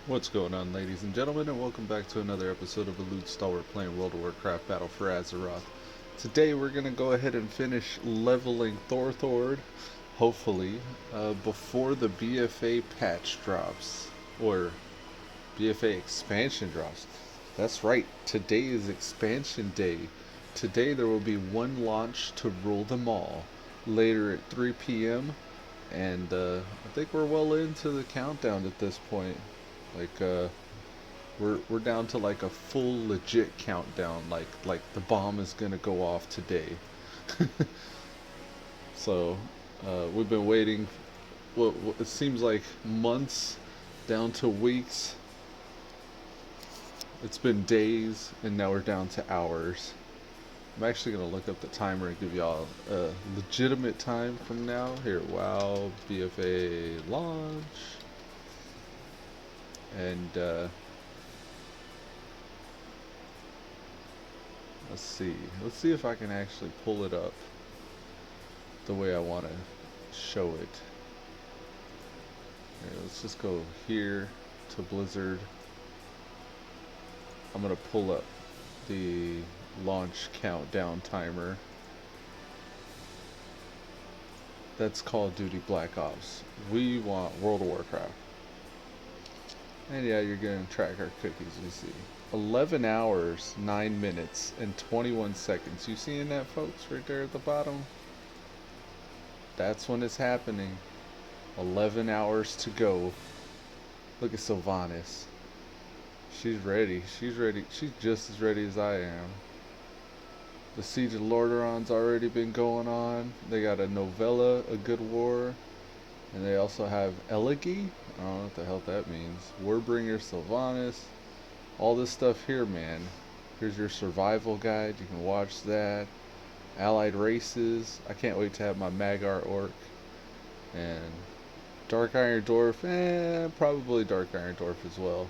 What's going on, ladies and gentlemen, and welcome back to another episode of Elude, Stalwart playing World of Warcraft Battle for Azeroth. Today we're going to go ahead and finish leveling Thorthord, hopefully, before the BFA patch drops, or BFA expansion drops. That's right, today is expansion day. Today there will be one launch to rule them all, later at 3 p.m., and I think we're well into the countdown at this point. Like we're down to like a full legit countdown. Like the bomb is gonna go off today. So we've been waiting. Well, it seems like months, down to weeks. It's been days, and now we're down to hours. I'm actually gonna look up the timer and give y'all a legitimate time from now. Here, WoW BFA launch, and let's see. Let's see if I can actually pull it up the way I want to show it. Here, let's just go here to Blizzard. I'm going to pull up the launch countdown timer. That's Call of Duty Black Ops. We want World of Warcraft. And yeah, you're going to track our cookies, you see. 11 hours, 9 minutes, and 21 seconds. You seeing that, folks, right there at the bottom? That's when it's happening. 11 hours to go. Look at Sylvanas. She's ready. She's ready. She's just as ready as I am. The Siege of Lordaeron's already been going on. They got a novella, A Good War. And they also have Elegy. I don't know what the hell that means. Warbringer, Sylvanas. All this stuff here, man. Here's your survival guide. You can watch that. Allied races. I can't wait to have my Magar orc. And Dark Iron Dwarf. Probably Dark Iron Dwarf as well.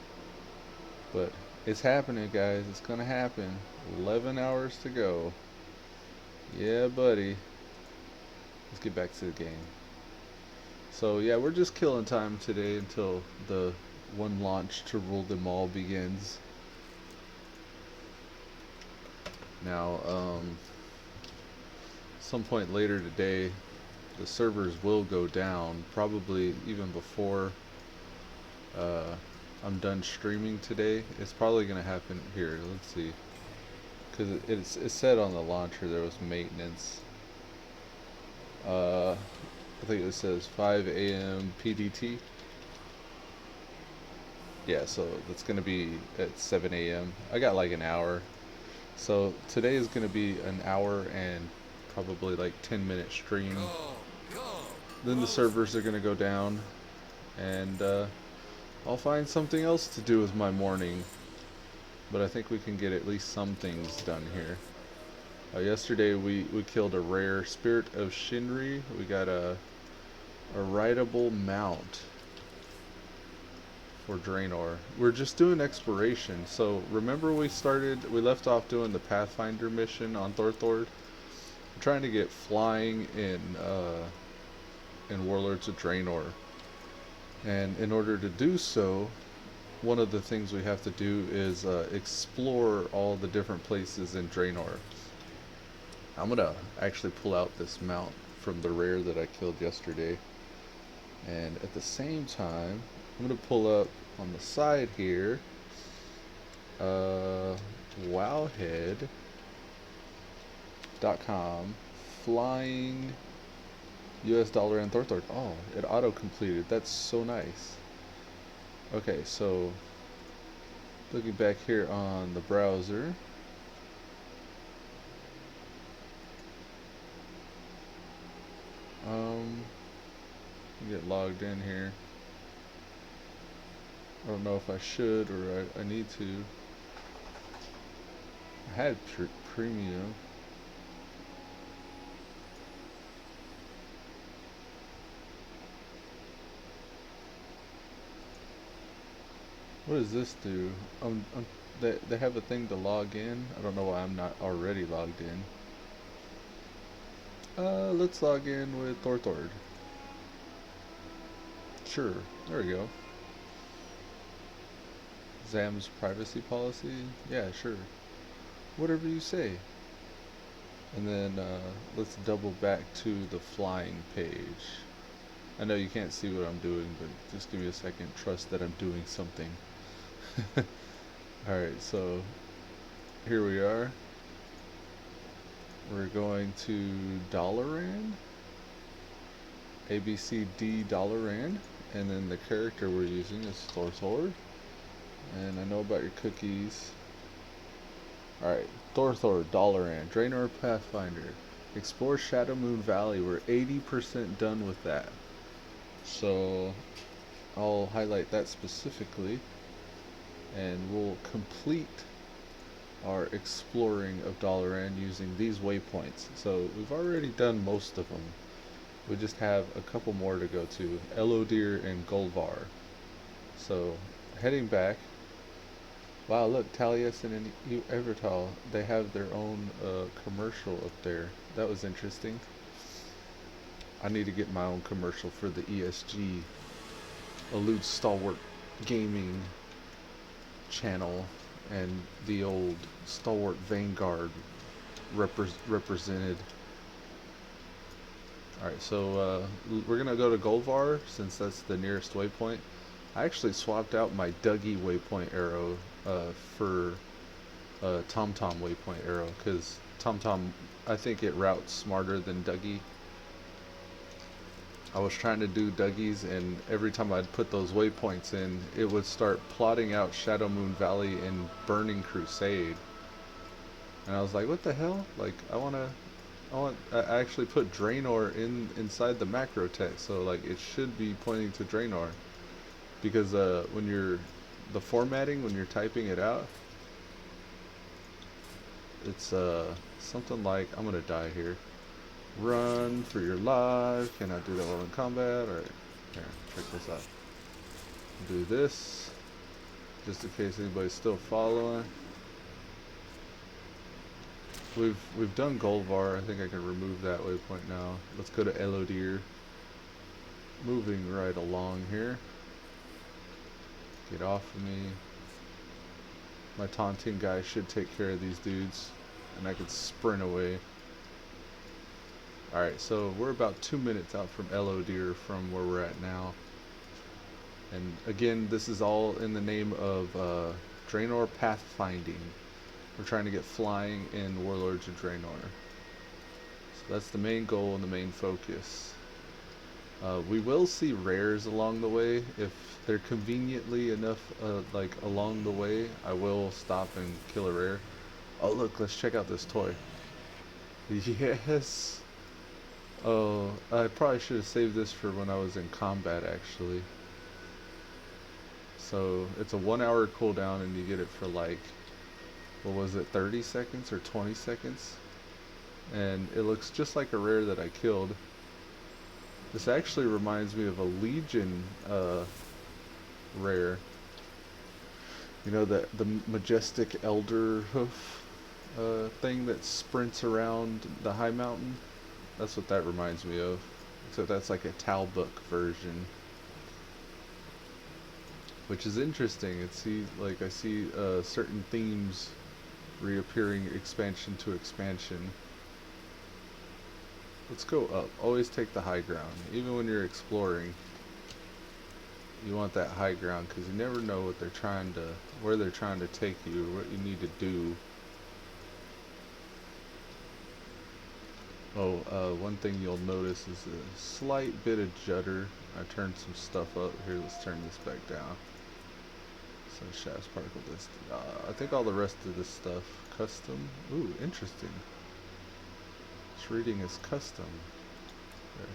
But it's happening, guys. It's gonna happen. 11 hours to go. Yeah, buddy. Let's get back to the game. So yeah, we're just killing time today until the one launch to rule them all begins. Now, some point later today, the servers will go down, probably even before I'm done streaming today. It's probably going to happen here. Let's see. Because it said on the launcher there was maintenance. I think it says 5 a.m. PDT. Yeah, so that's going to be at 7 a.m. I got like an hour. So today is going to be an hour and probably like 10-minute stream. Then the servers are going to go down, and I'll find something else to do with my morning. But I think we can get at least some things done here. Yesterday we killed a rare Spirit of Shinri. We got a rideable mount for Draenor. We're just doing exploration. So remember we left off doing the Pathfinder mission on Thorthord. We're trying to get flying in Warlords of Draenor. And in order to do so, one of the things we have to do is explore all the different places in Draenor. I'm gonna actually pull out this mount from the rare that I killed yesterday. And at the same time, I'm going to pull up on the side here, wowhead.com, flying US dollar and Thorthord. Oh, it auto-completed. That's so nice. Okay, so looking back here on the browser, get logged in here. I don't know if I should or I need to. I had premium. What does this do? They have a thing to log in. I don't know why I'm not already logged in. Let's log in with Thorthord. Sure, there we go. Zam's privacy policy? Yeah, sure. Whatever you say. And then let's double back to the flying page. I know you can't see what I'm doing, but just give me a second. Trust that I'm doing something. Alright, so here we are. We're going to Dalaran. ABCD Dalaran. And then the character we're using is Thorthord. And I know about your cookies. Alright, Thorthord, Dalaran, Draenor Pathfinder. Explore Shadowmoon Valley. We're 80% done with that. So I'll highlight that specifically. And we'll complete our exploring of Dalaran using these waypoints. So we've already done most of them. We just have a couple more to go to. Elude and Golvar. So heading back. Wow, look, Taliesin and Evertal, they have their own commercial up there. That was interesting. I need to get my own commercial for the ESG, Elude Stalwart Gaming channel, and the old Stalwart Vanguard represented. Alright, so we're going to go to Golvar, since that's the nearest waypoint. I actually swapped out my Dougie waypoint arrow for TomTom waypoint arrow, because TomTom, I think it routes smarter than Dougie. I was trying to do Dougie's, and every time I'd put those waypoints in, it would start plotting out Shadowmoon Valley and Burning Crusade. And I was like, what the hell? Like, I actually put Draenor inside the macro text, so like it should be pointing to Draenor. Because when you're the formatting, when you're typing it out, it's something like, I'm gonna die here. Run for your life. Cannot do that while in combat. Alright, here, check this out. Do this, just in case anybody's still following. We've done Golvar. I think I can remove that waypoint now. Let's go to Elude. Moving right along here. Get off of me. My taunting guy should take care of these dudes, and I could sprint away. Alright, so we're about 2 minutes out from Elude from where we're at now. And again, this is all in the name of Draenor Pathfinding. We're trying to get flying in Warlords of Draenor. So that's the main goal and the main focus. We will see rares along the way. If they're conveniently enough like along the way, I will stop and kill a rare. Oh look, let's check out this toy. Yes! Oh, I probably should have saved this for when I was in combat actually. So it's a 1 hour cooldown and you get it for like, what was it, 30 seconds or 20 seconds? And it looks just like a rare that I killed. This actually reminds me of a Legion rare. You know, the majestic elder hoof thing that sprints around the high mountain? That's what that reminds me of. Except that's like a Talbook version. Which is interesting. I see certain themes reappearing expansion to expansion. Let's go up. Always take the high ground. Even when you're exploring, you want that high ground because you never know what where they're trying to take you, or what you need to do. Oh, one thing you'll notice is a slight bit of judder. I turned some stuff up. Here, let's turn this back down. So shafts, particle list. I think all the rest of this stuff, custom. Ooh, interesting. This reading is custom. There.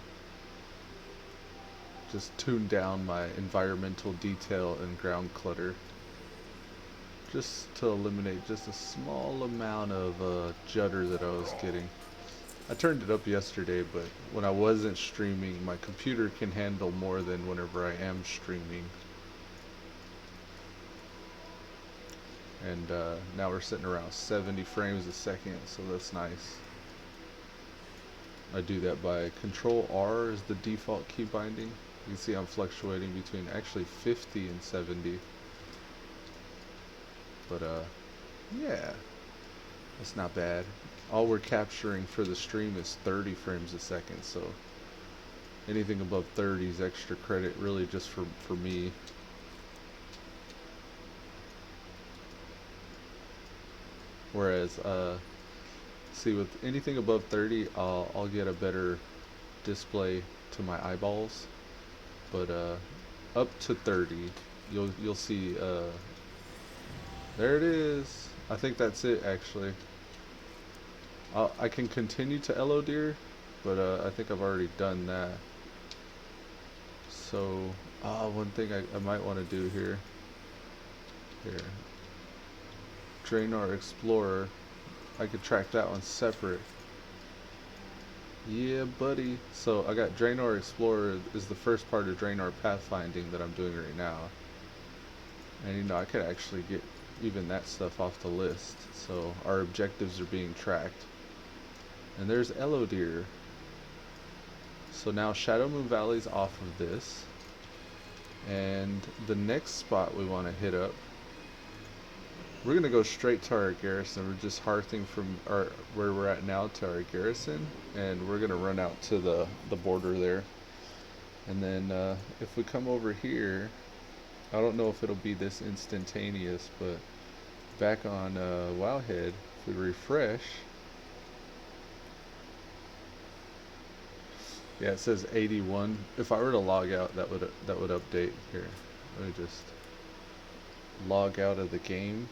Just tune down my environmental detail and ground clutter. Just to eliminate just a small amount of judder that I was getting. I turned it up yesterday, but when I wasn't streaming, my computer can handle more than whenever I am streaming. And now we're sitting around 70 frames a second, so that's nice. I do that by Control R is the default key binding. You can see I'm fluctuating between actually 50 and 70. But yeah, that's not bad. All we're capturing for the stream is 30 frames a second, so anything above 30 is extra credit, really just for me. Whereas, see, with anything above 30, I'll get a better display to my eyeballs. But up to 30, you'll see. There it is. I think that's it actually. I can continue to Elude, but I think I've already done that. So, one thing I might want to do here. Draenor Explorer. I could track that one separate. Yeah, buddy. So I got Draenor Explorer is the first part of Draenor Pathfinding that I'm doing right now. And you know, I could actually get even that stuff off the list. So our objectives are being tracked. And there's Elude. So now Shadowmoon Valley's off of this. And the next spot we want to hit up, we're going to go straight to our garrison. We're just hearthing from where we're at now to our garrison. And we're going to run out to the border there. And then if we come over here, I don't know if it'll be this instantaneous, but back on Wowhead, if we refresh, yeah, it says 81. If I were to log out, that would update. Here, let me just log out of the game,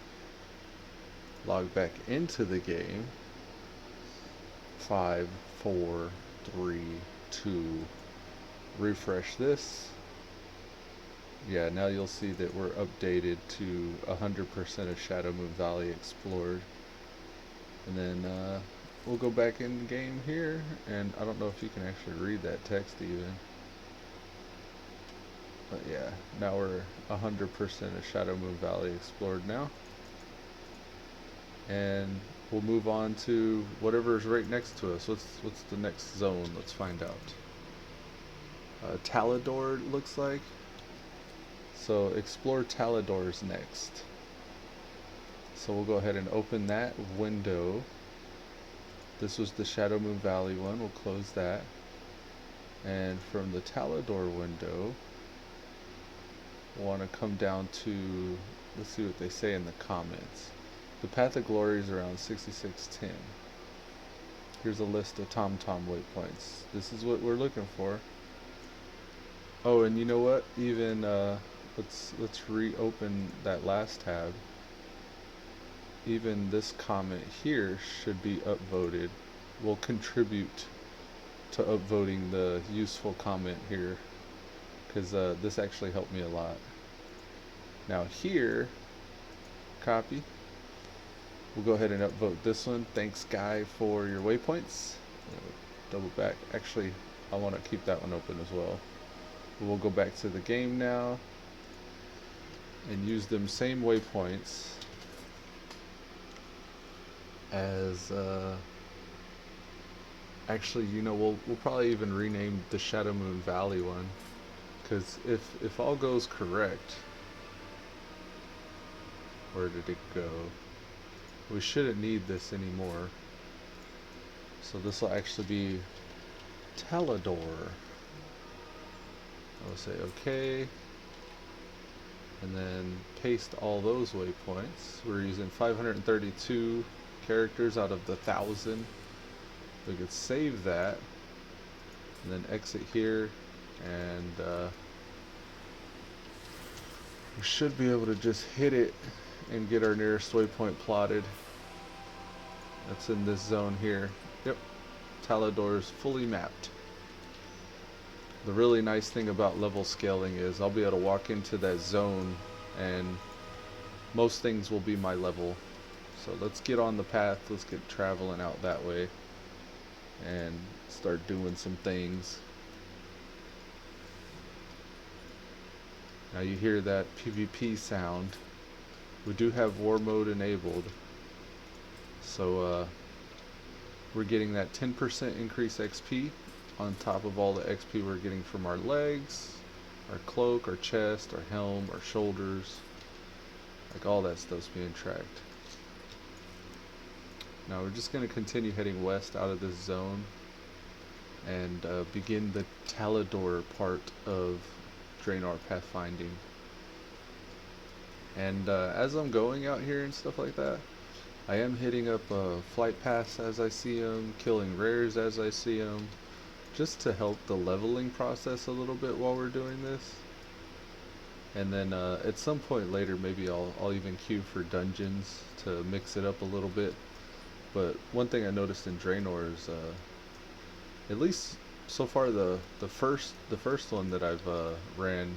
log back into the game. 5, 4, 3, 2. Refresh this. Yeah, now you'll see that we're updated to 100% of Shadowmoon Valley explored. And then we'll go back in game here, and I don't know if you can actually read that text even. But yeah, now we're 100% of Shadowmoon Valley explored now. And we'll move on to whatever's right next to us. What's the next zone? Let's find out. Talador, it looks like. So explore Talador's next. So we'll go ahead and open that window. This was the Shadowmoon Valley one. We'll close that. And from the Talador window, we'll want to come down to, let's see what they say in the comments. The Path of Glory is around 6610. Here's a list of TomTom waypoints. This is what we're looking for. Oh, and you know what? Even let's reopen that last tab. Even this comment here should be upvoted. We'll contribute to upvoting the useful comment here, because this actually helped me a lot. Now here, copy. We'll go ahead and upvote this one. Thanks, Guy, for your waypoints. Double back. Actually, I want to keep that one open as well. We'll go back to the game now and use them same waypoints as actually, you know, we'll probably even rename the Shadowmoon Valley one, because if all goes correct, where did it go? We shouldn't need this anymore. So this will actually be Talador. I'll say OK. And then paste all those waypoints. We're using 532 characters out of the 1,000. We could save that. And then exit here. And we should be able to just hit it and get our nearest waypoint plotted. That's in this zone here. Yep, Talador is fully mapped. The really nice thing about level scaling is I'll be able to walk into that zone and most things will be my level. So let's get on the path, let's get traveling out that way and start doing some things. Now you hear that PvP sound. We do have war mode enabled, so we're getting that 10% increase XP on top of all the XP we're getting from our legs, our cloak, our chest, our helm, our shoulders. Like all that stuff's being tracked. Now we're just going to continue heading west out of this zone and begin the Talador part of Draenor Pathfinding. And as I'm going out here and stuff like that, I am hitting up flight paths as I see them, killing rares as I see them, just to help the leveling process a little bit while we're doing this. And then at some point later, maybe I'll even queue for dungeons to mix it up a little bit. But one thing I noticed in Draenor is, at least so far, the first one that I've ran,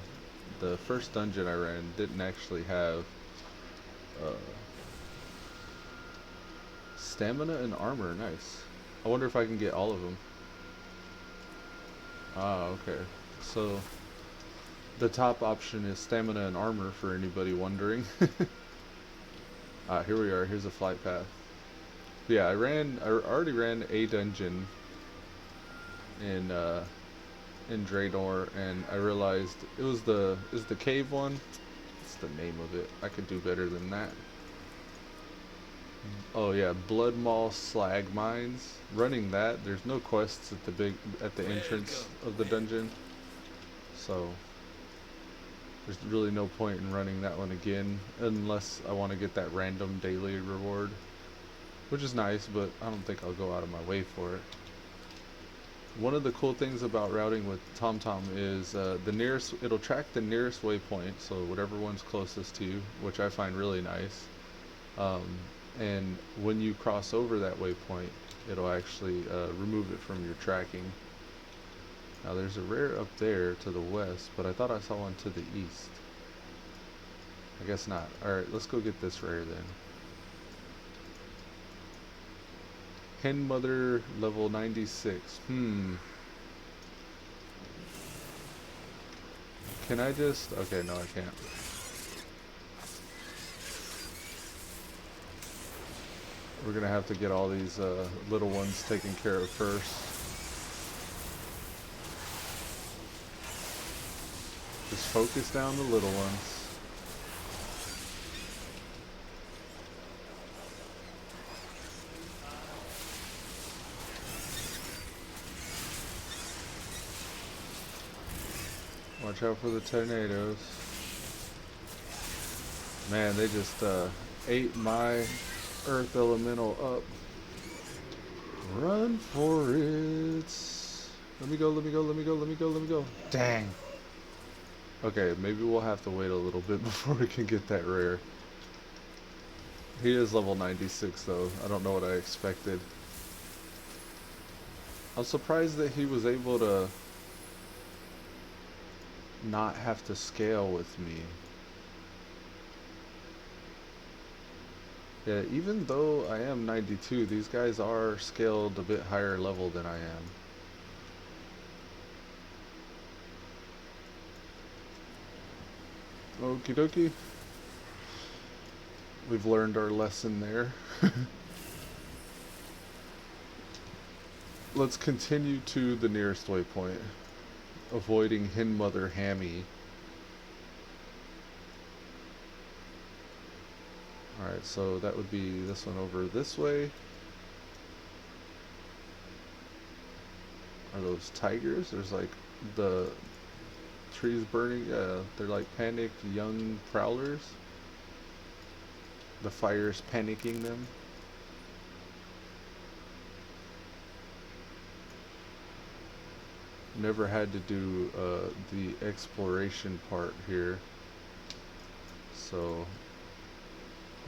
the first dungeon I ran didn't actually have stamina and armor. Nice. I wonder if I can get all of them. Ah, okay. So the top option is stamina and armor for anybody wondering. Here we are. Here's a flight path. But yeah, I already ran a dungeon in Draenor, and I realized it was the cave one. What's the name of it? I could do better than that. Oh yeah, Blood Maw Slag Mines. Running that, there's no quests at the entrance of the dungeon, so there's really no point in running that one again unless I want to get that random daily reward, which is nice, but I don't think I'll go out of my way for it. One of the cool things about routing with TomTom is it'll track the nearest waypoint, so whatever one's closest to you, which I find really nice. And when you cross over that waypoint, it'll actually remove it from your tracking. Now there's a rare up there to the west, but I thought I saw one to the east. I guess not. Alright, let's go get this rare then. Hen Mother level 96. Can I just... Okay, no I can't. We're gonna have to get all these little ones taken care of first. Just focus down the little ones. Watch out for the tornadoes. Man, they just ate my Earth Elemental up. Run for it. Let me go, let me go, let me go, let me go, let me go. Dang. Okay, maybe we'll have to wait a little bit before we can get that rare. He is level 96 though. I don't know what I expected. I'm surprised that he was able to not have to scale with me. Yeah, even though I am 92, these guys are scaled a bit higher level than I am. Okie dokie. We've learned our lesson there. Let's continue to the nearest waypoint, avoiding Hen Mother Hammy. Alright, so that would be this one over this way. Are those tigers? There's like the trees burning. Yeah, they're like panicked young prowlers. The fire's panicking them. Never had to do the exploration part here, so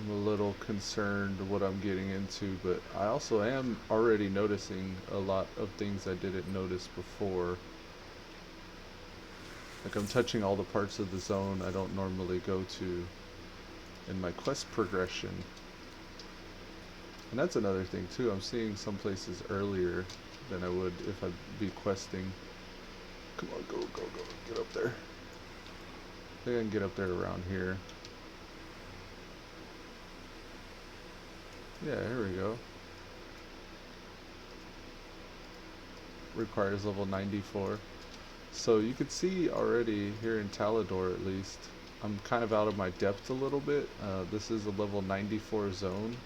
I'm a little concerned what I'm getting into, but I also am already noticing a lot of things I didn't notice before. Like I'm touching all the parts of the zone I don't normally go to in my quest progression. And that's another thing too, I'm seeing some places earlier than I would if I'd be questing. Come on, go, go, go, get up there. I think I can get up there around here. Yeah, here we go. Requires level 94. So you could see already here in Talador at least, I'm kind of out of my depth a little bit. This is a level 94 zone.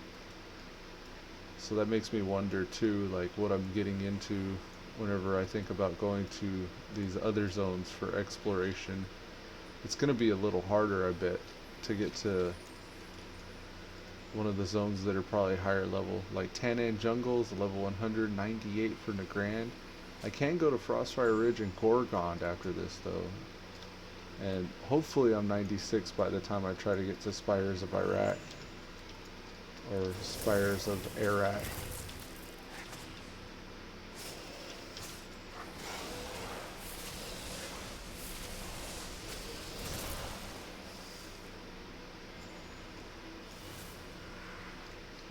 So that makes me wonder too, like what I'm getting into whenever I think about going to these other zones for exploration. It's going to be a little harder, I bet, to get to one of the zones that are probably higher level. Like Tanan Jungle is level 198 for Nagrand. I can go to Frostfire Ridge and Gorgond after this though. And hopefully I'm 96 by the time I try to get to Spires of Iraq. Or Spires of Iraq.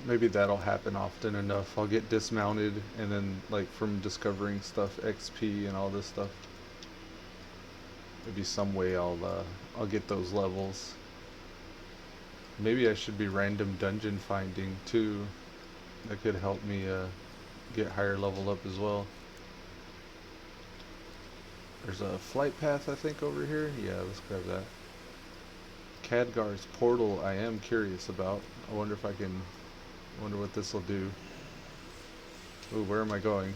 Maybe that'll happen often enough. I'll get dismounted and then like from discovering stuff, XP and all this stuff. Maybe some way I'll get those levels. Maybe I should be random dungeon finding too. That could help me get higher level up as well. There's a flight path I think over here. Yeah, let's grab that. Khadgar's portal I am curious about. I wonder if I can, wonder what this will do. Ooh, where am I going?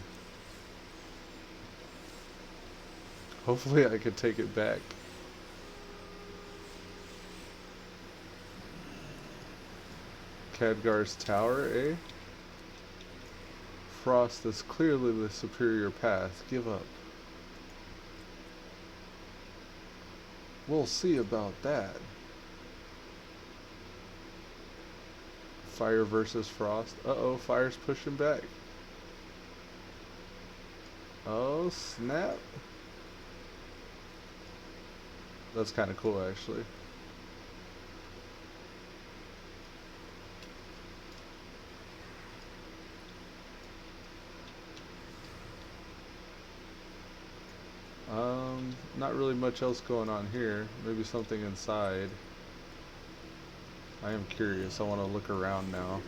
Hopefully I could take it back. Khadgar's tower, eh? Frost is clearly the superior path. Give up. We'll see about that. Fire versus Frost. Uh-oh, fire's pushing back. Oh, snap. That's kind of cool, actually. Not really much else going on here. Maybe something inside. I am curious. I want to look around now.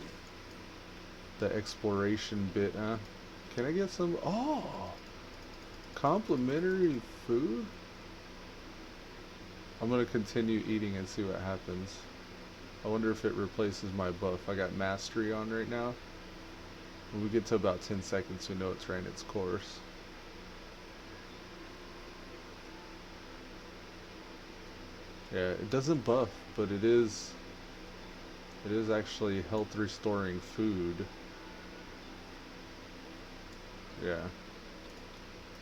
The exploration bit, huh? Can I get some? Oh! Complimentary food? I'm going to continue eating and see what happens. I wonder if it replaces my buff. I got mastery on right now. When we get to about 10 seconds, we know it's ran its course. Yeah, it doesn't buff, but it is actually health restoring food. Yeah.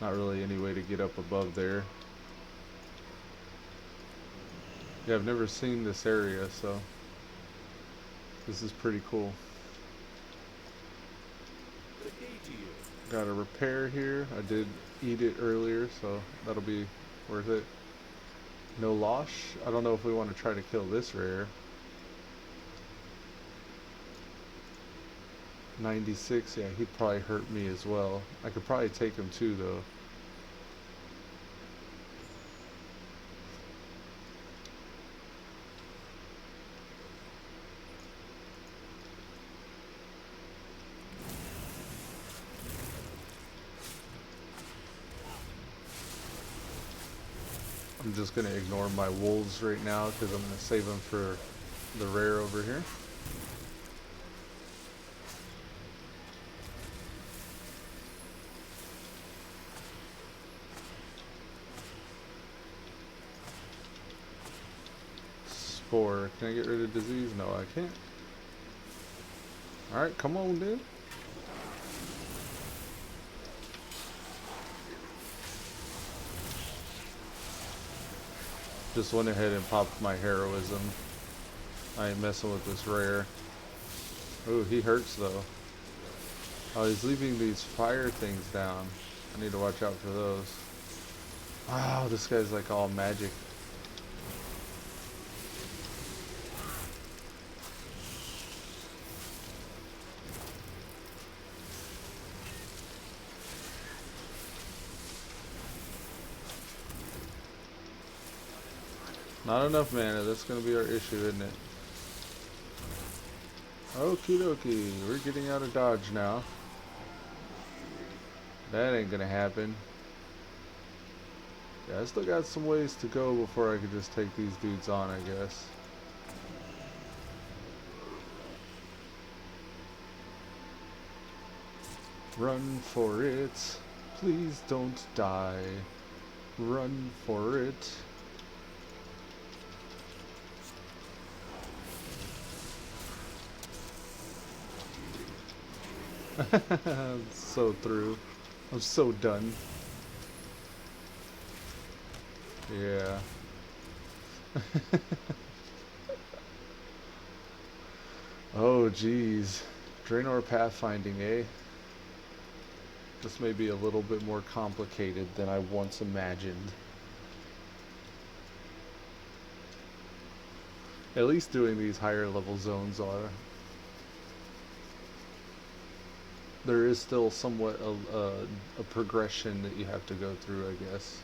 Not really any way to get up above there. Yeah, I've never seen this area, so this is pretty cool. Got a repair here. I did eat it earlier, so that'll be worth it. No Losh. I don't know if we want to try to kill this rare. 96, yeah, he'd probably hurt me as well. I could probably take him too, though. I'm just going to ignore my wolves right now because I'm going to save them for the rare over here. Spore. Can I get rid of disease? No, I can't. Alright, come on, dude. Just went ahead and popped my heroism. I ain't messing with this rare. Ooh, he hurts though. Oh, he's leaving these fire things down. I need to watch out for those. Wow, this guy's like all magic. Not enough mana, that's gonna be our issue, isn't it? Okie dokie, we're getting out of dodge now. That ain't gonna happen. Yeah, I still got some ways to go before I can just take these dudes on, I guess. Run for it. Please don't die. Run for it. I'm so through. I'm so done. Yeah. Oh, geez. Draenor Pathfinding, eh? This may be a little bit more complicated than I once imagined. At least doing these higher level zones are. There is still somewhat a progression that you have to go through, I guess.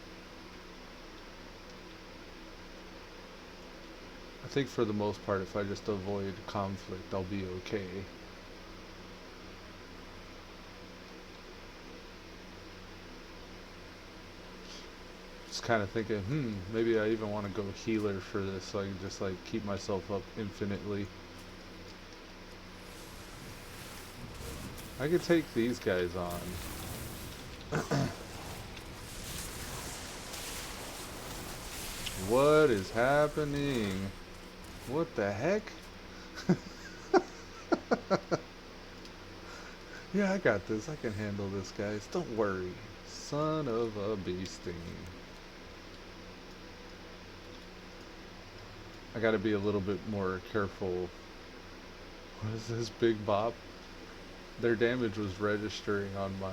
I think for the most part, if I just avoid conflict, I'll be okay. Just kind of thinking, maybe I even want to go healer for this, so I can just like keep myself up infinitely. I could take these guys on. What is happening? What the heck? Yeah, I got this. I can handle this, guys. Don't worry. Son of a beasting. I gotta be a little bit more careful. What is this, Big Bop? Their damage was registering on my...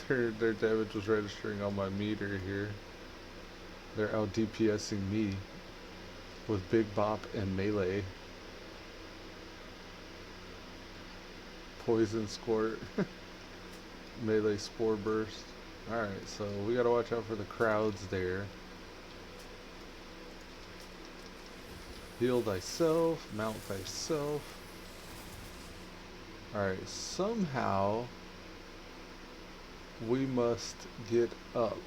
their damage was registering on my meter here. They're out DPSing me with Big Bop and Melee. Poison Squirt. Melee Spore Burst. Alright, so we gotta watch out for the crowds there. Heal thyself, mount thyself. Alright, somehow we must get up.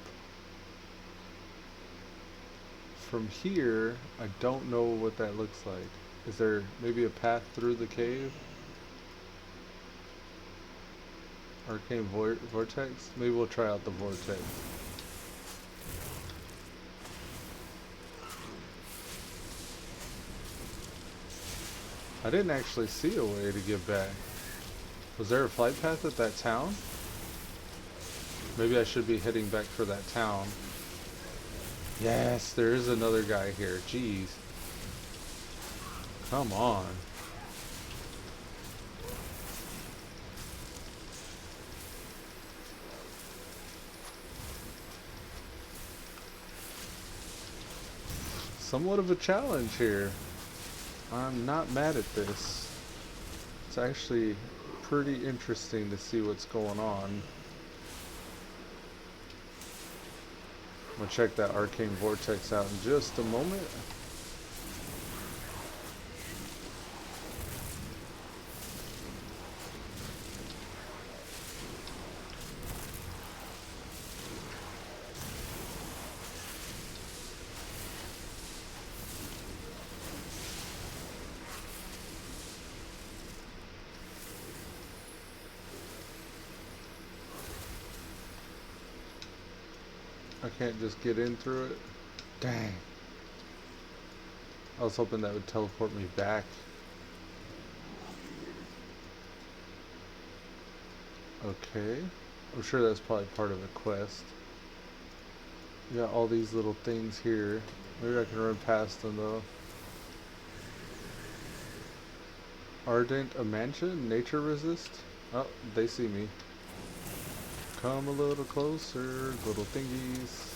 From here, I don't know what that looks like. Is there maybe a path through the cave? Arcane Vortex? Maybe we'll try out the Vortex. I didn't actually see a way to get back. Was there a flight path at that town? Maybe I should be heading back for that town. Yes, there is another guy here. Jeez. Come on. Somewhat of a challenge here. I'm not mad at this. It's actually pretty interesting to see what's going on. I'm gonna check that Arcane Vortex out in just a moment. I can't just get in through it. Dang. I was hoping that would teleport me back. Okay. I'm sure that's probably part of a quest. We got all these little things here. Maybe I can run past them though. Ardent a mansion? Nature resist? Oh, they see me. Come a little closer, little thingies.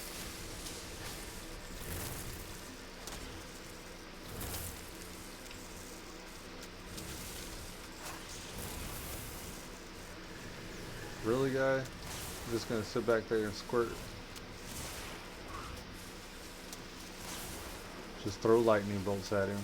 Really, guy? I'm just gonna sit back there and squirt. Just throw lightning bolts at him.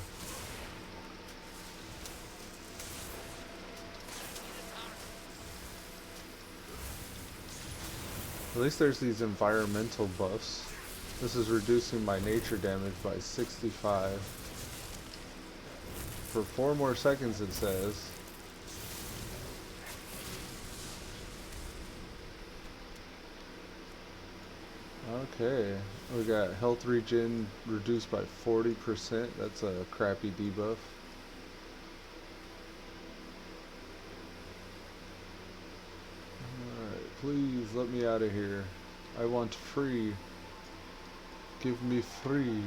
At least there's these environmental buffs. This is reducing my nature damage by 65. For 4 more seconds, it says. Okay, we got health regen reduced by 40%. That's a crappy debuff. Alright, please let me out of here. I want free. Give me free.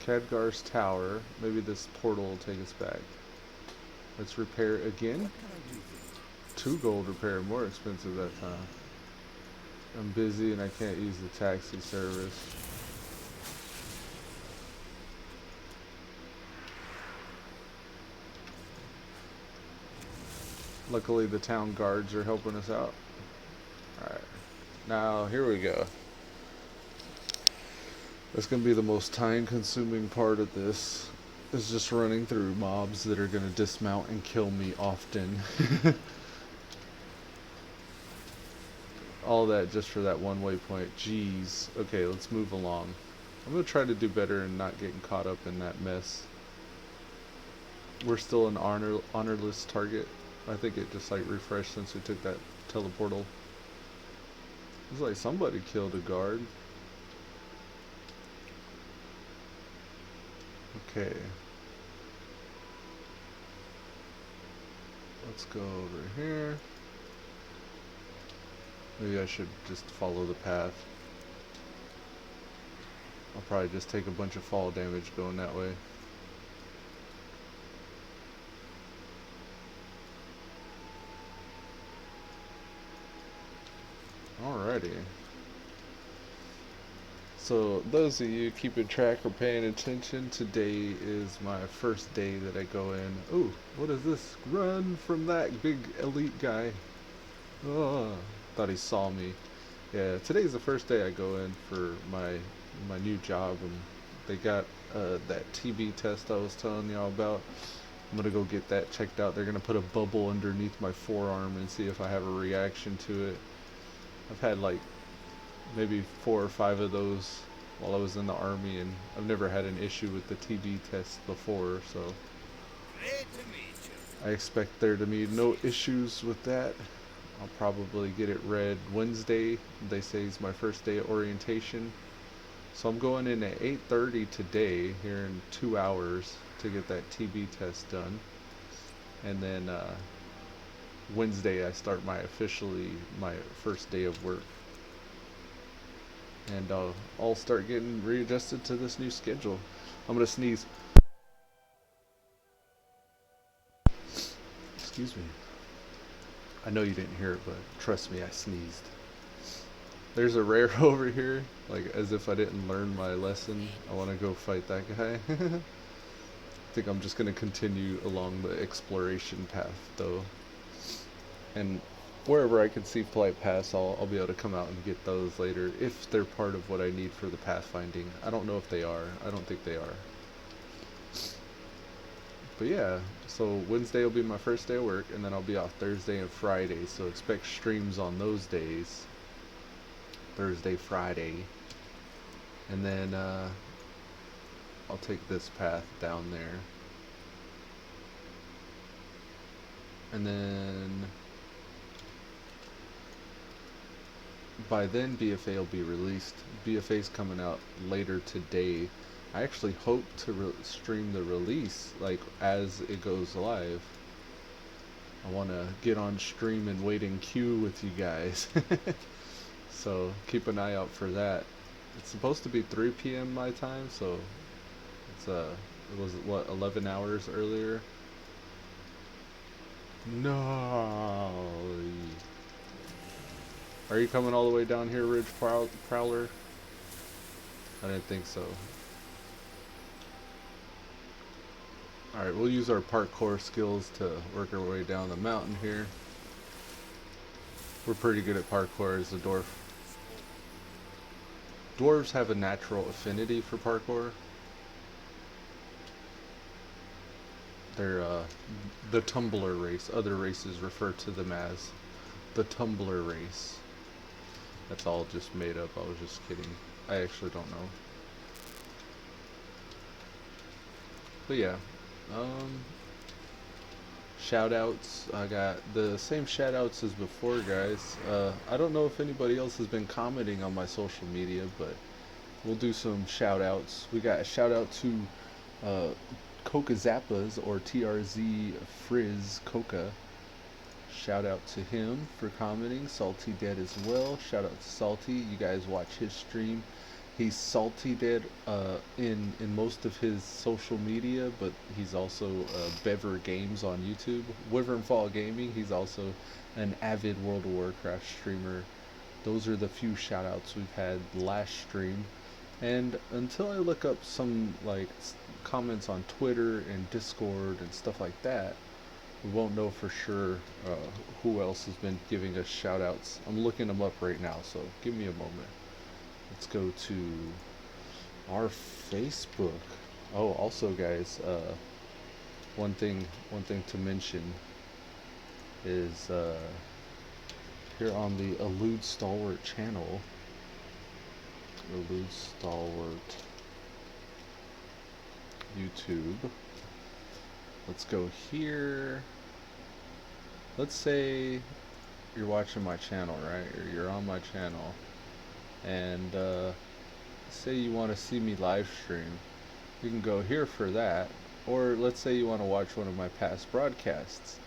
Khadgar's tower. Maybe this portal will take us back. Let's repair again. 2 gold repair, more expensive that time. I'm busy and I can't use the taxi service. Luckily the town guards are helping us out. Alright, now here we go. That's going to be the most time consuming part of this, is just running through mobs that are going to dismount and kill me often. All that just for that one waypoint. Jeez. Okay, let's move along. I'm going to try to do better and not getting caught up in that mess. We're still an honorless target. I think it just like refreshed since we took that teleportal. It's like somebody killed a guard. Okay. Let's go over here. Maybe I should just follow the path. I'll probably just take a bunch of fall damage going that way. Alrighty. So those of you keeping track or paying attention, today is my first day that I go in. Ooh, what is this? Run from that big elite guy. Oh, thought he saw me. Yeah, today's the first day I go in for my new job, and they got that TB test I was telling y'all about. I'm gonna go get that checked out. They're gonna put a bubble underneath my forearm and see if I have a reaction to it. I've had like maybe 4 or 5 of those while I was in the army, and I've never had an issue with the TB test before, so I expect there to be no issues with that. I'll probably get it read Wednesday. They say it's my first day of orientation. So I'm going in at 8:30 today, here in 2 hours, to get that TB test done. And then Wednesday I start my first day of work. And I'll start getting readjusted to this new schedule. I'm gonna sneeze. Excuse me. I know you didn't hear it, but trust me, I sneezed. There's a rare over here, like as if I didn't learn my lesson. I want to go fight that guy. I think I'm just going to continue along the exploration path though. And wherever I can see flight paths, I'll be able to come out and get those later if they're part of what I need for the pathfinding. I don't know if they are. I don't think they are. But yeah, so Wednesday will be my first day of work, and then I'll be off Thursday and Friday, so expect streams on those days. Thursday, Friday. And then I'll take this path down there. And then by then BFA will be released. BFA's coming out later today. I actually hope to stream the release like as it goes live. I want to get on stream and wait in queue with you guys. So keep an eye out for that. It's supposed to be 3 p.m. my time, so it's it was what, 11 hours earlier. No. Are you coming all the way down here, Ridge Prowler? I didn't think so. Alright, we'll use our parkour skills to work our way down the mountain here. We're pretty good at parkour as a dwarf. Dwarves have a natural affinity for parkour. They're the tumbler race. Other races refer to them as the tumbler race. That's all just made up. I was just kidding. I actually don't know. But yeah, shout outs. I got the same shout outs as before, guys. I don't know if anybody else has been commenting on my social media, but we'll do some shout outs. We got a shout out to uh, Coca Zappas, or TRZ Frizz Coca. Shout out to him for commenting. Salty Dead as well. Shout out to Salty. You guys watch his stream. He's Salty Dead in most of his social media, but he's also Bever Games on YouTube. Wyvernfall Gaming. He's also an avid World of Warcraft streamer. Those are the few shout outs we've had last stream. And until I look up some like comments on Twitter and Discord and stuff like that, we won't know for sure who else has been giving us shout outs. I'm looking them up right now, so give me a moment. Let's go to our Facebook. Oh, also guys, one thing to mention is here on the Elude Stalwart channel, Elude Stalwart YouTube. Let's go here. Let's say you're watching my channel, right? Or you're on my channel, and say you want to see me live stream. You can go here for that. Or let's say you want to watch one of my past broadcasts.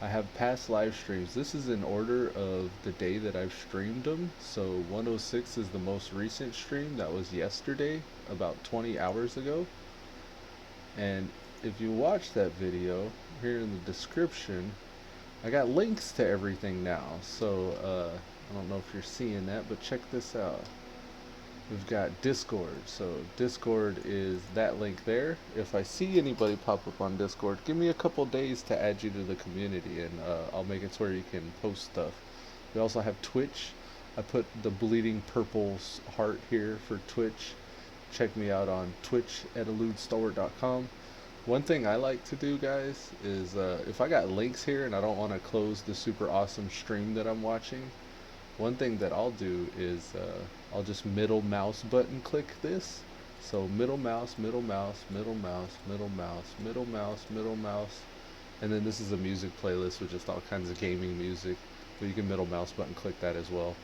I have past live streams. This is in order of the day that I've streamed them. So 106 is the most recent stream. That was yesterday, about 20 hours ago. And if you watch that video, here in the description, I got links to everything now. So I don't know if you're seeing that, but check this out. We've got Discord. So Discord is that link there. If I see anybody pop up on Discord, give me a couple days to add you to the community, and I'll make it so where you can post stuff. We also have Twitch. I put the bleeding purple heart here for Twitch. Check me out on Twitch at eludestalwart.com. One thing I like to do, guys, is if I got links here and I don't want to close the super awesome stream that I'm watching, one thing that I'll do is I'll just middle mouse button click this. So middle mouse, middle mouse, middle mouse, middle mouse, middle mouse, middle mouse. And then this is a music playlist with just all kinds of gaming music. But you can middle mouse button click that as well.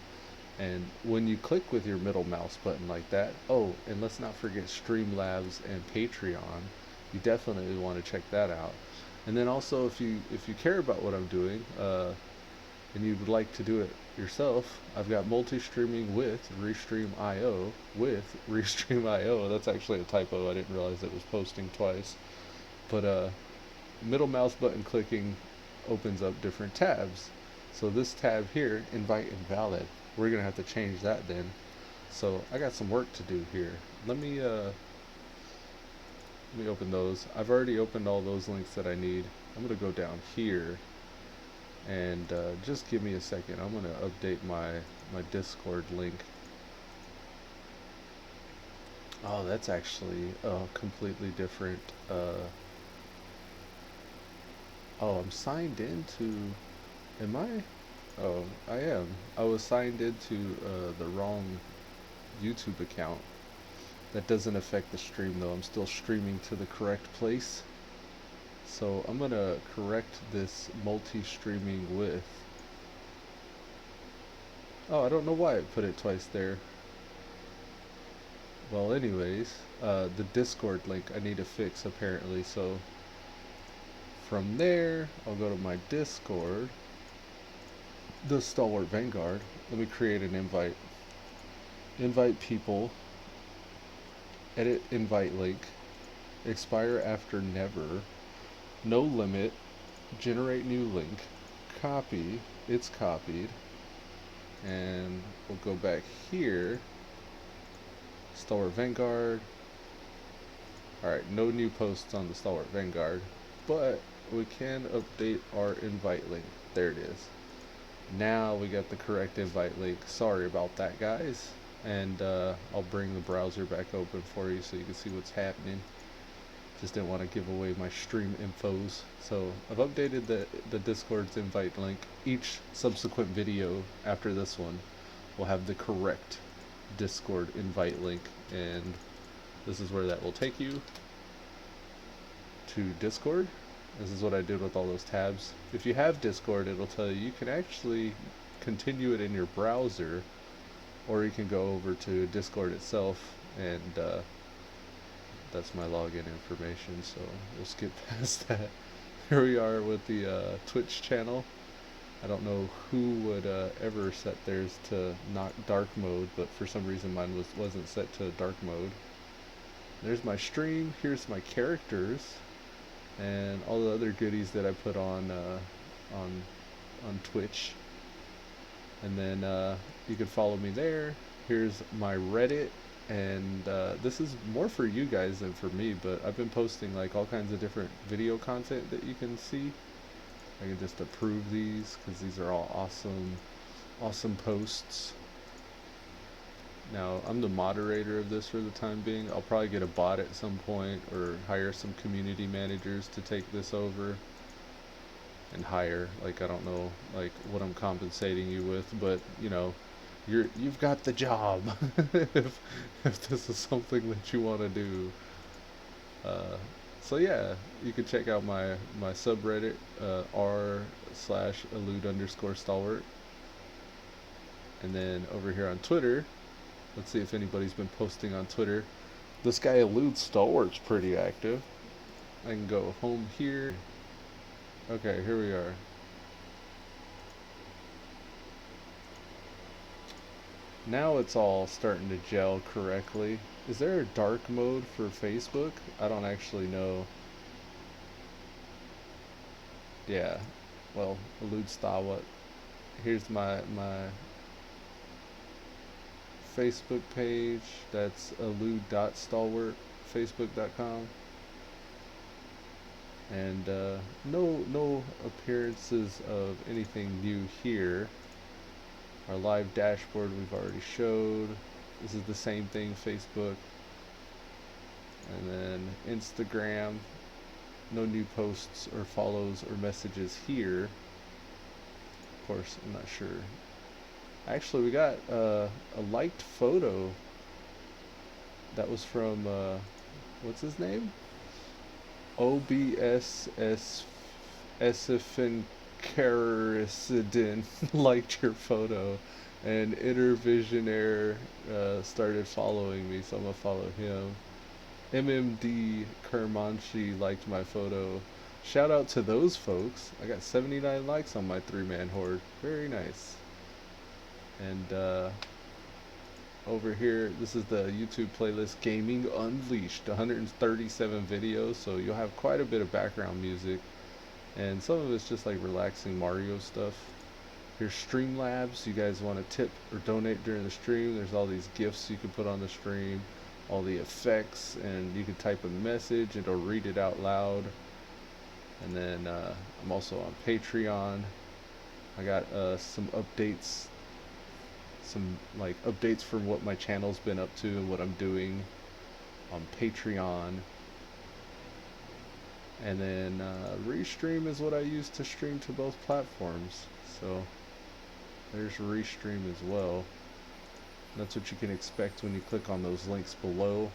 And when you click with your middle mouse button like that, oh, and let's not forget Streamlabs and Patreon. You definitely want to check that out. And then also, if you care about what I'm doing, and you would like to do it yourself, I've got multi-streaming with Restream.io. That's actually a typo. I didn't realize it was posting twice. But middle mouse button clicking opens up different tabs. So this tab here, invite invalid. We're gonna have to change that then. So I got some work to do here. Let me open those. I've already opened all those links that I need. I'm gonna go down here, and just give me a second. I'm gonna update my Discord link. Oh, that's actually a completely different. Oh, I'm signed into. Am I? Oh, I am. I was signed into the wrong YouTube account. That doesn't affect the stream though. I'm still streaming to the correct place. So I'm gonna correct this multi-streaming with. Oh, I don't know why it put it twice there. Well, anyways, the Discord link I need to fix apparently. So from there, I'll go to my Discord, the Stalwart Vanguard. Let me create an invite. Invite people. Edit invite link. Expire after never. No limit. Generate new link. Copy. It's copied. And we'll go back here. Stalwart Vanguard. Alright, no new posts on the Stalwart Vanguard. But we can update our invite link. There it is. Now we got the correct invite link. Sorry about that, guys. And I'll bring the browser back open for you so you can see what's happening. Just didn't want to give away my stream infos. So I've updated the Discord's invite link. Each subsequent video after this one will have the correct Discord invite link, and this is where that will take you to Discord. This is what I did with all those tabs. If you have Discord, it'll tell you you can actually continue it in your browser, or you can go over to Discord itself, and that's my login information, so we'll skip past that. Here we are with the Twitch channel. I don't know who would ever set theirs to not dark mode, but for some reason mine wasn't set to dark mode. There's my stream, here's my characters, and all the other goodies that I put on Twitch. And then you can follow me there. Here's my Reddit, and this is more for you guys than for me, but I've been posting like all kinds of different video content that you can see. I can just approve these because these are all awesome posts. Now, I'm the moderator of this for the time being. I'll probably get a bot at some point, or hire some community managers to take this over. And hire, like, I don't know, like, what I'm compensating you with, but, you know, you've got the job if this is something that you want to do. So yeah, you can check out my subreddit, r/Elude_Stalwart. And then over here on Twitter, let's see if anybody's been posting on Twitter. This guy Elude Stalwart's pretty active. I can go home here. Okay, here we are. Now it's all starting to gel correctly. Is there a dark mode for Facebook? I don't actually know. Yeah, well, Elude Stalwart. Here's my Facebook page. That's elude.stalwart, facebook.com. And no appearances of anything new here. Our live dashboard we've already showed. This is the same thing, Facebook. And then Instagram. No new posts or follows or messages here. Of course, I'm not sure. Actually, we got a liked photo. That was from, what's his name? OBSS Esifencarisiden liked your photo, and Intervisionaire started following me, so I'm gonna follow him. MMD Kermanshi liked my photo. Shout out to those folks. I got 79 likes on my 3-man horde. Very nice. And over here, this is the YouTube playlist Gaming Unleashed, 137 videos, so you'll have quite a bit of background music, and some of it's just like relaxing Mario stuff. Here's Streamlabs. You guys want to tip or donate during the stream, there's all these gifts you can put on the stream, all the effects, and you can type a message and it'll read it out loud. And then I'm also on Patreon. I got some updates, updates from what my channel's been up to and what I'm doing on Patreon. And then Restream is what I use to stream to both platforms. So there's Restream as well. That's what you can expect when you click on those links below.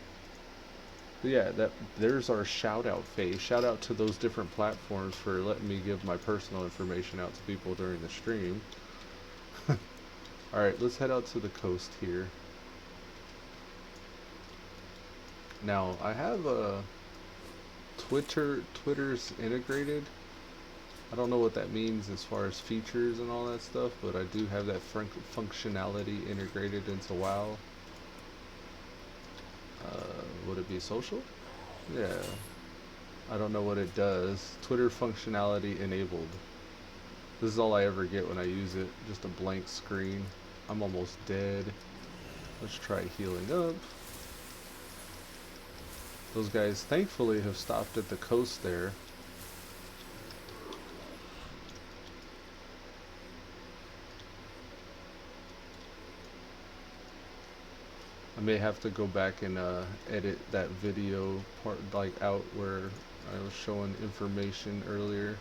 But yeah, there's our shout out phase. Shout out to those different platforms for letting me give my personal information out to people during the stream. Alright, let's head out to the coast here. Now, I have a Twitter's integrated. I don't know what that means as far as features and all that stuff, but I do have that functionality integrated into WoW. Would it be social? Yeah. I don't know what it does. Twitter functionality enabled. This is all I ever get when I use it. Just a blank screen. I'm almost dead. Let's try healing up. Those guys thankfully have stopped at the coast there. I may have to go back and edit that video part out where I was showing information earlier.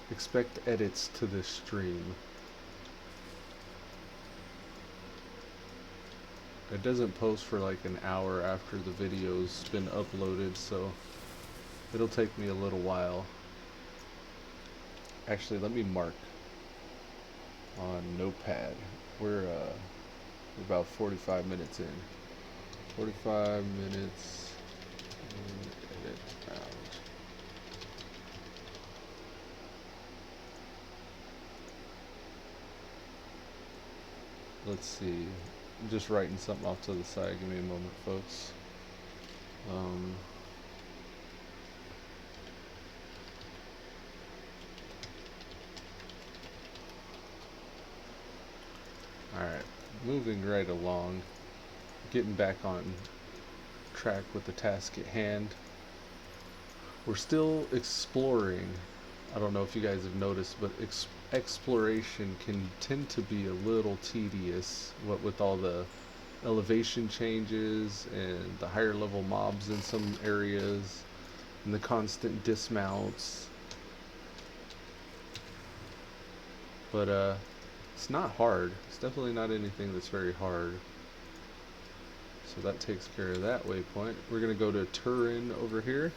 Expect edits to this stream. It doesn't post for like an hour after the video's been uploaded, so it'll take me a little while. Actually, let me mark on Notepad. We're about 45 minutes in. 45 minutes. Edit out. Let's see. I'm just writing something off to the side. Give me a moment, folks. Alright, moving right along. Getting back on track with the task at hand. We're still exploring. I don't know if you guys have noticed, but exploration can tend to be a little tedious, what with all the elevation changes and the higher level mobs in some areas and the constant dismounts. But it's not hard. It's definitely not anything that's very hard. So that takes care of that waypoint. We're gonna go to Turin over here.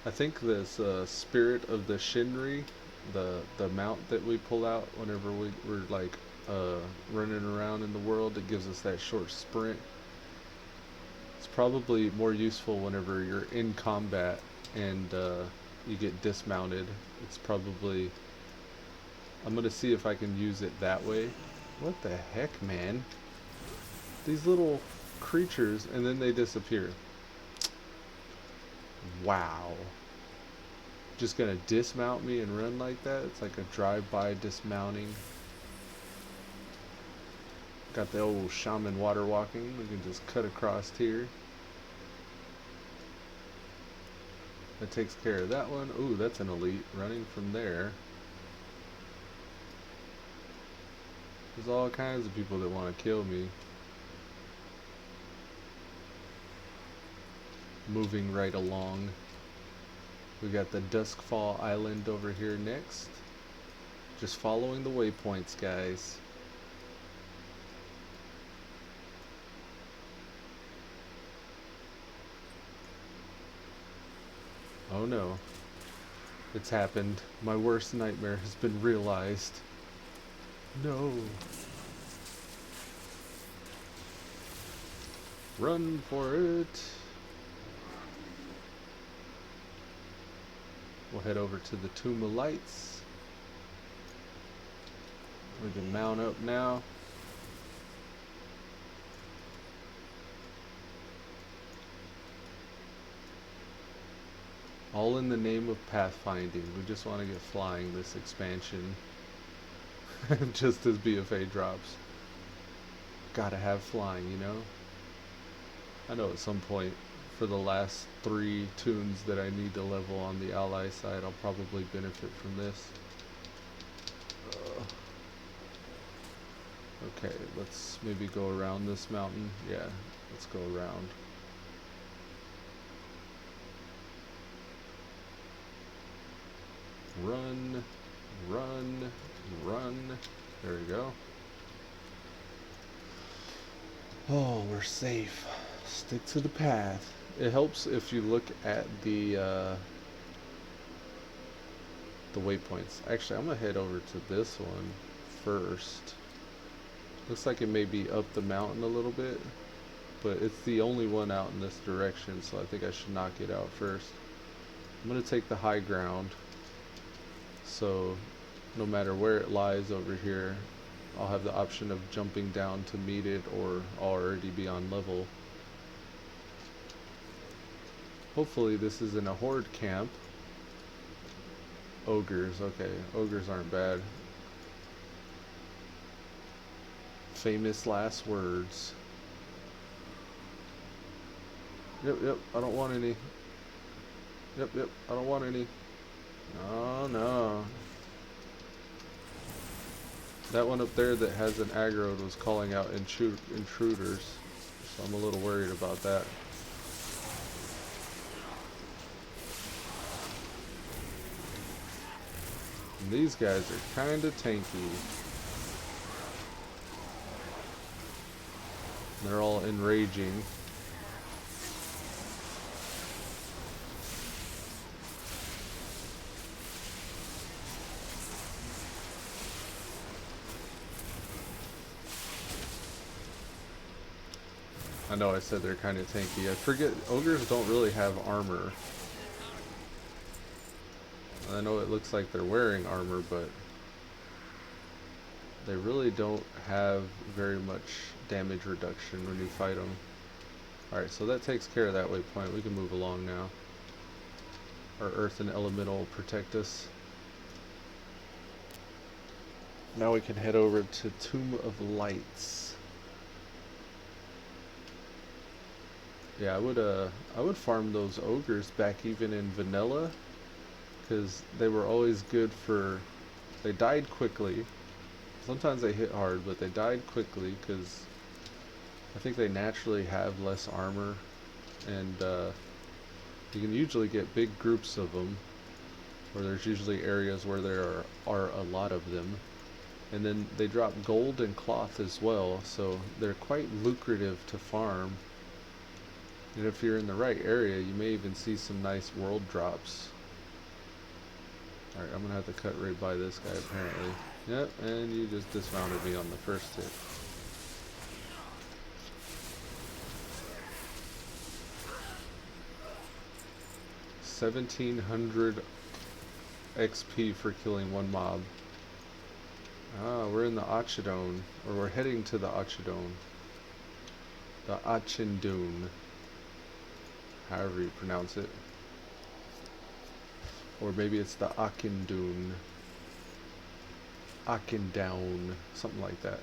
I think this Spirit of the Shinri, the mount that we pull out whenever we're like running around in the world, it gives us that short sprint. It's probably more useful whenever you're in combat and you get dismounted. It's probably... I'm gonna see if I can use it that way. What the heck, man? These little creatures, and then they disappear. Wow. Just gonna dismount me and run like that? It's like a drive-by dismounting. Got the old Shaman water walking. We can just cut across here. That takes care of that one. Ooh, that's an elite running from there. There's all kinds of people that want to kill me. Moving right along. We got the Duskfall Island over here next. Just following the waypoints, guys. Oh no. It's happened. My worst nightmare has been realized. No. Run for it. We'll head over to the Tomb of Lights. We can mount up now. All in the name of pathfinding. We just want to get flying this expansion. Just as BFA drops. Gotta have flying, you know? I know at some point, for the last 3 tunes that I need to level on the ally side, I'll probably benefit from this. Okay, let's maybe go around this mountain. Yeah, let's go around. Run, run, run. There we go. Oh, we're safe. Stick to the path. It helps if you look at the waypoints. Actually, I'm gonna head over to this one first. Looks like it may be up the mountain a little bit, but it's the only one out in this direction, so I think I should knock it out first. I'm gonna take the high ground, so no matter where it lies over here, I'll have the option of jumping down to meet it, or I'll already be on level. Hopefully this isn't a Horde camp. Ogres, okay. Ogres aren't bad. Famous last words. Yep, I don't want any. Yep, I don't want any. Oh no. That one up there that has an aggro was calling out intruders, so I'm a little worried about that. And these guys are kind of tanky. They're all enraging. I know I said they're kind of tanky. I forget, ogres don't really have armor. I know it looks like they're wearing armor, but they really don't have very much damage reduction when you fight them. Alright, so that takes care of that waypoint. We can move along now. Our earth and elemental will protect us. Now we can head over to Tomb of Lights. Yeah, I would farm those ogres back even in vanilla, because they were always good for, they died quickly. Sometimes they hit hard, but they died quickly because I think they naturally have less armor, and you can usually get big groups of them, where there's usually areas where there are a lot of them. And then they drop gold and cloth as well, so they're quite lucrative to farm. And if you're in the right area, you may even see some nice world drops. Alright, I'm gonna have to cut right by this guy apparently. Yep, and you just dismounted me on the first hit. $1,700 XP for killing one mob. Ah, we're in the Achidone, or we're heading to the Achidone. The Achindune, however you pronounce it. Or maybe it's the Akindune. Akindown, something like that.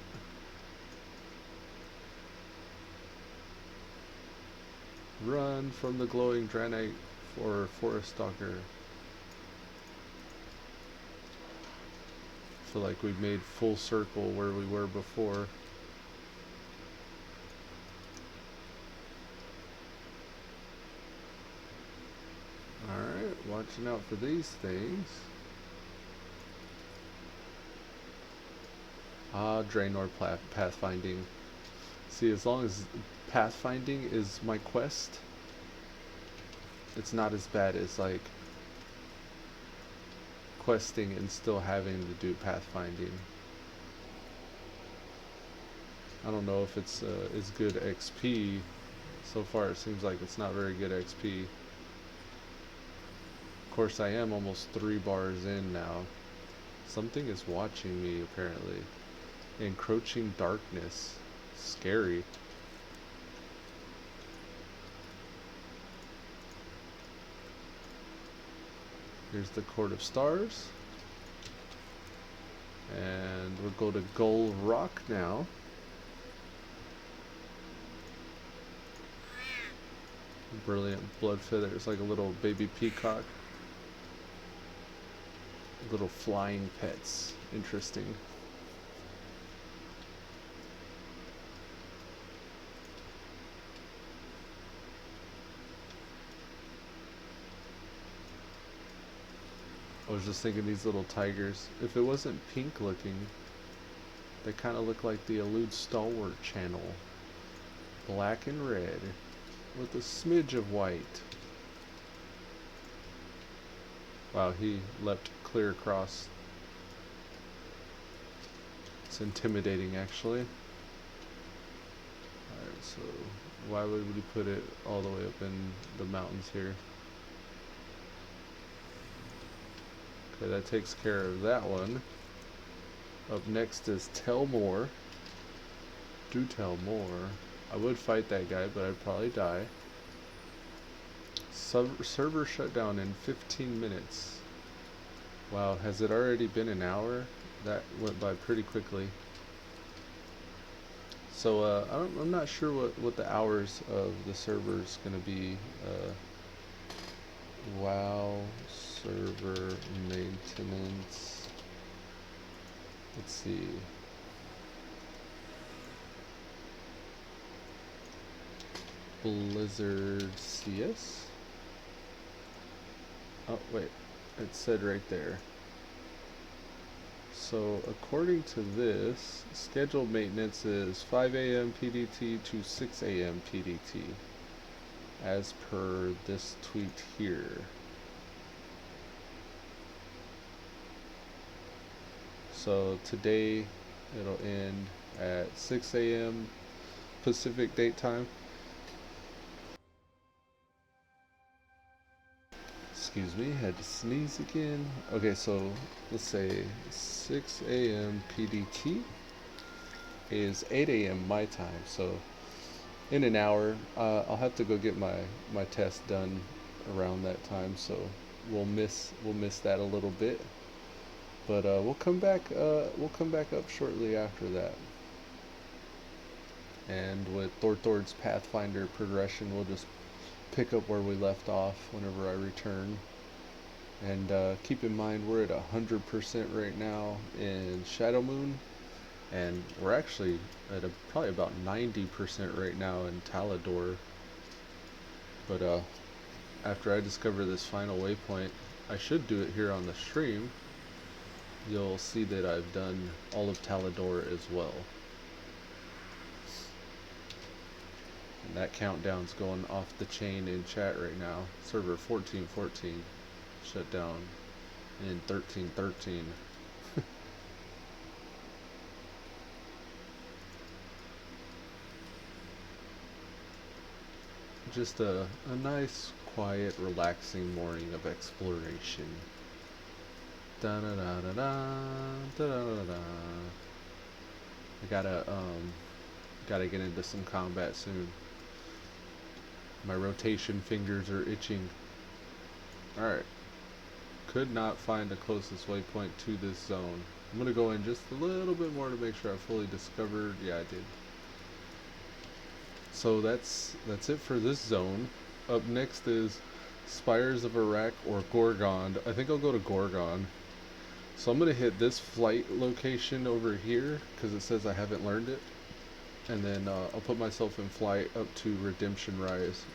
Run from the glowing Draenor or Forest Stalker. Feel like we've made full circle where we were before. Alright, watching out for these things. Ah, Draenor Pathfinding. See, as long as pathfinding is my quest, it's not as bad as like questing and still having to do pathfinding. I don't know if it's good XP. So far it seems like it's not very good XP. Of course I am almost 3 bars in now. Something is watching me apparently. Encroaching darkness. Scary. Here's the Court of Stars. And we'll go to Gull Rock now. Brilliant blood feathers, like a little baby peacock. Little flying pets. Interesting. I was just thinking these little tigers, if it wasn't pink looking, they kind of look like the Elude Stalwart channel. Black and red, with a smidge of white. Wow, he leapt clear across. It's intimidating actually. Alright, so why would we put it all the way up in the mountains here? Okay, that takes care of that one. Up next is Tell More. Do tell more. I would fight that guy, but I'd probably die. Server shut down in 15 minutes. Wow, has it already been an hour? That went by pretty quickly. So I'm not sure what the hours of the server is going to be. WoW server maintenance. Let's see. Blizzard CS? Oh wait, it said right there. So according to this, scheduled maintenance is 5 a.m. PDT to 6 a.m. PDT, as per this tweet here. So today it'll end at 6 a.m. Pacific date time. Excuse me, had to sneeze again. Okay, so let's say 6 a.m. PDT is 8 a.m. my time. So in an hour, I'll have to go get my test done around that time. So we'll miss that a little bit, but we'll come back up shortly after that. And with Thorthord's Pathfinder progression, we'll just pick up where we left off whenever I return. And keep in mind, we're at 100% right now in Shadowmoon, and we're actually at probably about 90% right now in Talador. But after I discover this final waypoint, I should do it here on the stream. You'll see that I've done all of Talador as well. And that countdown's going off the chain in chat right now. Server 1414 shut down in 1313. Just a nice, quiet, relaxing morning of exploration. Da da da da da da da da. I gotta get into some combat soon. My rotation fingers are itching. Alright. Could not find the closest waypoint to this zone. I'm gonna go in just a little bit more to make sure I fully discovered. Yeah, I did. So that's it for this zone. Up next is Spires of Iraq or Gorgon. I think I'll go to Gorgon. So I'm gonna hit this flight location over here because it says I haven't learned it. And then I'll put myself in flight up to Redemption Rise,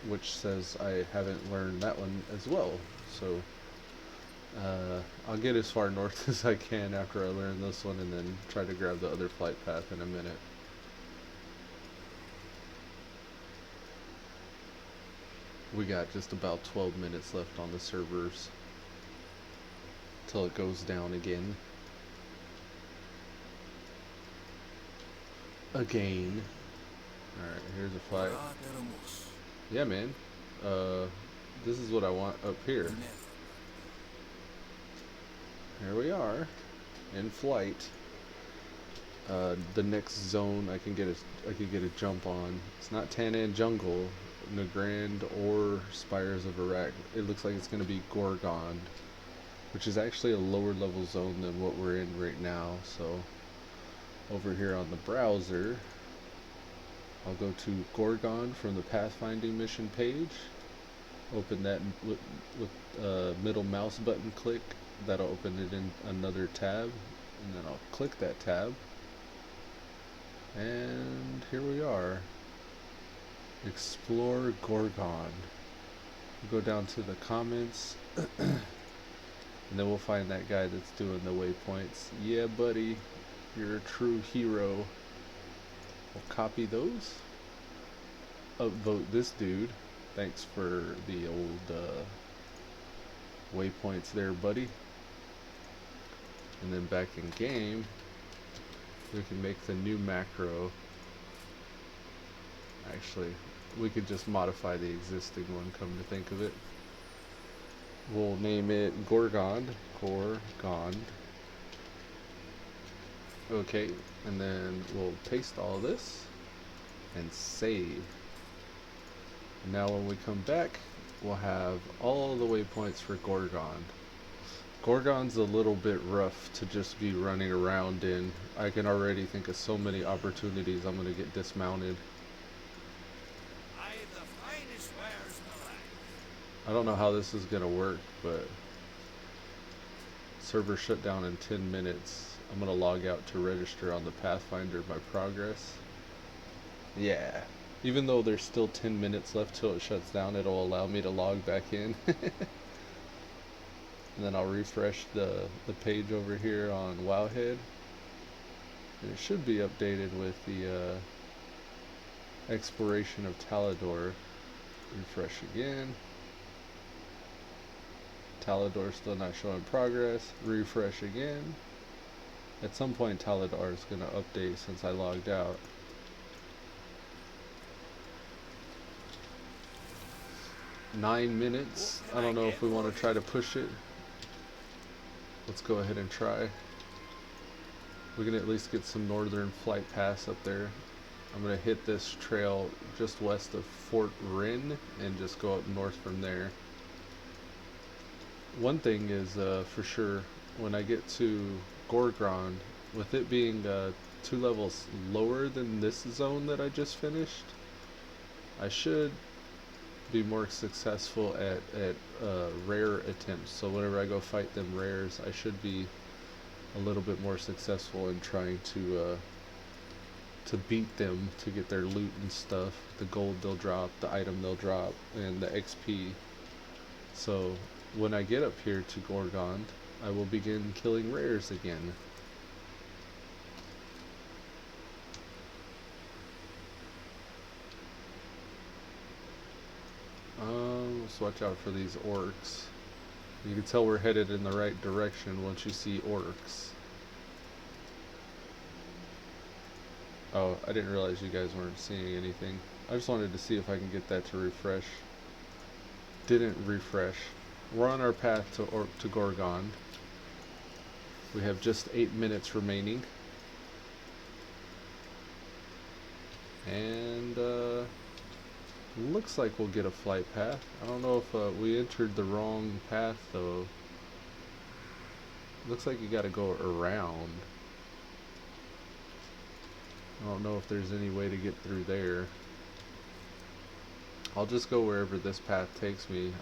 which says I haven't learned that one as well. So I'll get as far north as I can after I learn this one, and then try to grab the other flight path in a minute. We got just about 12 minutes left on the servers till it goes down again. Again. Alright, here's a flight. Yeah, man. This is what I want up here. Here we are, in flight. The next zone I can get a jump on. It's not Tannan Jungle, Nagrand, or Spires of Iraq. It looks like it's going to be Gorgon, which is actually a lower level zone than what we're in right now. So over here on the browser, I'll go to Gorgon from the Pathfinding mission page. Open that with middle mouse button click. That'll open it in another tab, and then I'll click that tab, and here we are. Explore Gorgon. We'll go down to the comments and then we'll find that guy that's doing the waypoints. Yeah, buddy, you're a true hero. We'll copy those, upvote this dude. Thanks for the old waypoints there, buddy. And then back in game, we can make the new macro. Actually, we could just modify the existing one, come to think of it. We'll name it Gorgon. Okay, and then we'll paste all this and save. And now when we come back, we'll have all the waypoints for Gorgon. Gorgon's a little bit rough to just be running around in. I can already think of so many opportunities I'm going to get dismounted. I don't know how this is going to work, but server shut down in 10 minutes. I'm going to log out to register on the Pathfinder my progress. Yeah. Even though there's still 10 minutes left till it shuts down, it'll allow me to log back in. and then I'll refresh the page over here on Wowhead, and it should be updated with the exploration of Talador. Refresh again. Talador still not showing progress. Refresh again. At some point Talador is going to update since I logged out. Nine minutes. I don't know if we want to try to push it. Let's go ahead and try. We can at least get some northern flight paths up there. I'm going to hit this trail just west of Fort Rin and just go up north from there. One thing is for sure, when I get to Gorgrond, with it being 2 levels lower than this zone that I just finished, I should be more successful at rare attempts. So whenever I go fight them rares, I should be a little bit more successful in trying to beat them, to get their loot and stuff, the gold they'll drop, the item they'll drop, and the XP. So when I get up here to Gorgrond, I will begin killing rares again. Let's watch out for these orcs. You can tell we're headed in the right direction once you see orcs. Oh, I didn't realize you guys weren't seeing anything. I just wanted to see if I can get that to refresh. Didn't refresh. We're on our path to Gorgrond. We have just 8 minutes remaining. And looks like we'll get a flight path. I don't know if we entered the wrong path though. Looks like you gotta go around. I don't know if there's any way to get through there. I'll just go wherever this path takes me.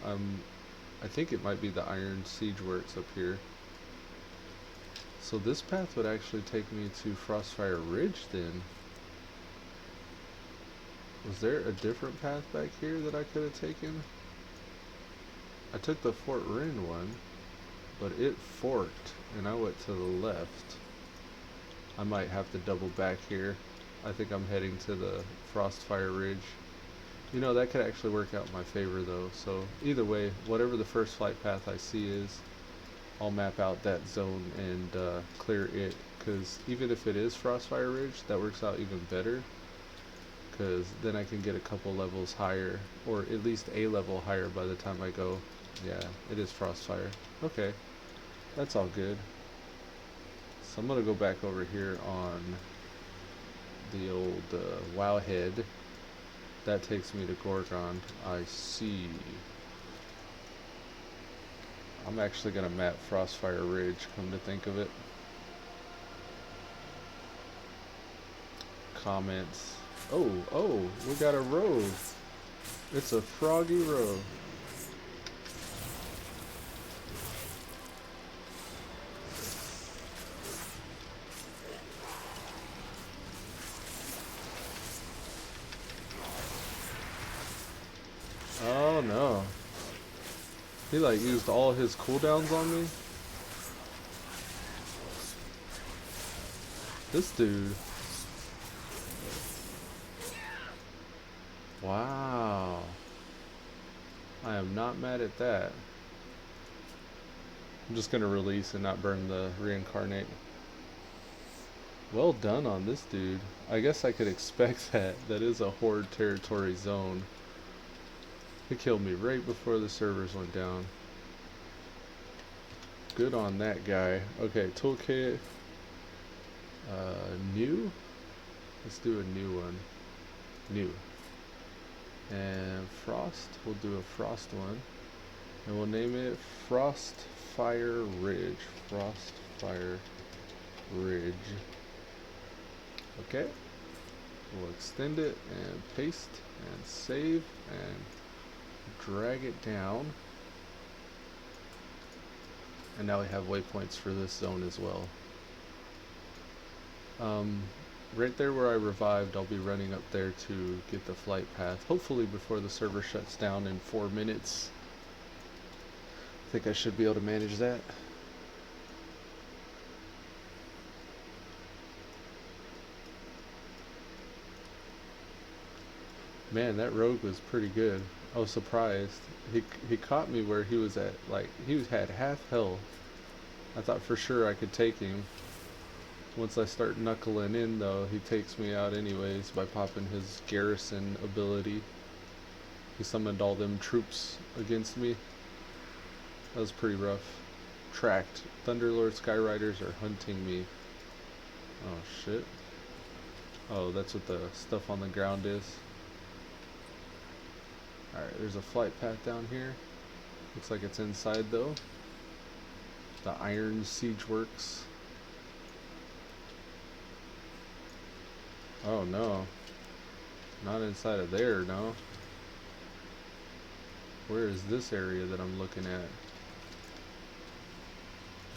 I think it might be the Iron Siege Works up here. So this path would actually take me to Frostfire Ridge then. Was there a different path back here that I could have taken? I took the Fort Rin one, but it forked and I went to the left. I might have to double back here. I think I'm heading to the Frostfire Ridge. You know, that could actually work out in my favor though. So either way, whatever the first flight path I see is, I'll map out that zone and clear it. Because even if it is Frostfire Ridge, that works out even better. Because then I can get a couple levels higher, or at least a level higher by the time I go. Yeah, it is Frostfire. Okay, that's all good. So I'm going to go back over here on the old Wowhead. That takes me to Gorgrond. I see. I'm actually going to map Frostfire Ridge, come to think of it. Comments. Oh, we got a road. It's a froggy road. Oh no. He like used all his cooldowns on me? This dude. Wow. I am not mad at that. I'm just gonna release and not burn the reincarnate. Well done on this dude. I guess I could expect that. That is a Horde territory zone. He killed me right before the servers went down. Good on that guy. Okay, toolkit. New? Let's do a new one. New. And frost, we'll do a frost one. And we'll name it Frostfire Ridge. Frostfire Ridge. Okay. We'll extend it and paste and save and drag it down. And now we have waypoints for this zone as well. Right there where I revived, I'll be running up there to get the flight path, hopefully before the server shuts down in 4 minutes. I think I should be able to manage that. Man, that rogue was pretty good. I was surprised. He caught me where he was at, like, had half health. I thought for sure I could take him. Once I start knuckling in, though, he takes me out anyways by popping his garrison ability. He summoned all them troops against me. That was pretty rough. Tracked. Thunderlord Skyriders are hunting me. Oh, shit. Oh, that's what the stuff on the ground is. Alright, there's a flight path down here. Looks like it's inside, though. The Iron Siege Works. Oh, no. Not inside of there, no. Where is this area that I'm looking at?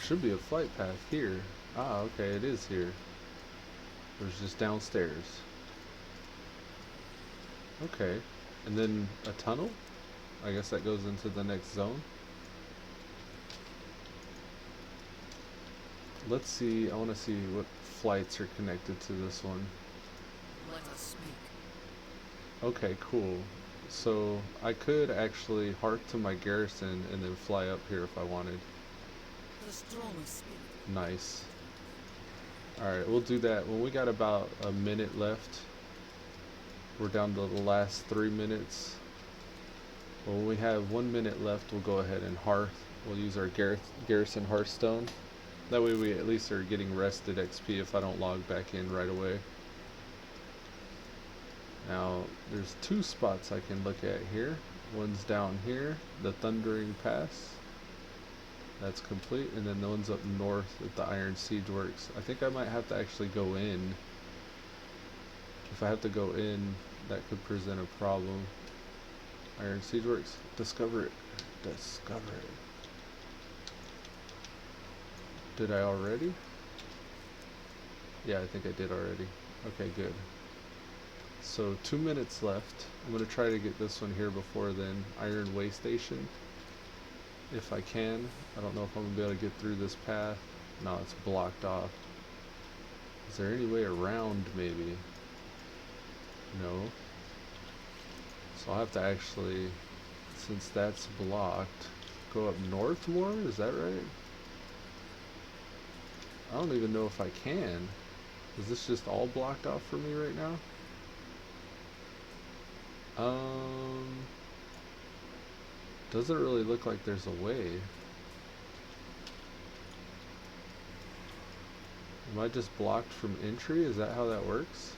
Should be a flight path here. Ah, okay, it is here. It was just downstairs. Okay. And then a tunnel? I guess that goes into the next zone. Let's see, I want to see what flights are connected to this one. Let us speak. Okay, cool. So I could actually hark to my garrison and then fly up here if I wanted. The strongest spirit. Nice. Alright, we'll do that. When we got about a minute left, we're down to the last 3 minutes. When we have 1 minute left, we'll go ahead and hearth. We'll use our garrison hearthstone. That way we at least are getting rested XP if I don't log back in right away. Now, there's 2 spots I can look at here. One's down here, the Thundering Pass. That's complete, and then the one's up north at the Iron Siege Works. I think I might have to actually go in. If I have to go in, that could present a problem. Iron Siege Works, discover it. Discover it. Did I already? Yeah, I think I did already. Okay, good. So 2 minutes left. I'm going to try to get this one here before then. Iron Way Station. If I can. I don't know if I'm going to be able to get through this path. No, it's blocked off. Is there any way around, maybe? No. So I'll have to actually, since that's blocked, go up north more? Is that right? I don't even know if I can. Is this just all blocked off for me right now? Doesn't really look like there's a way. Am I just blocked from entry? Is that how that works?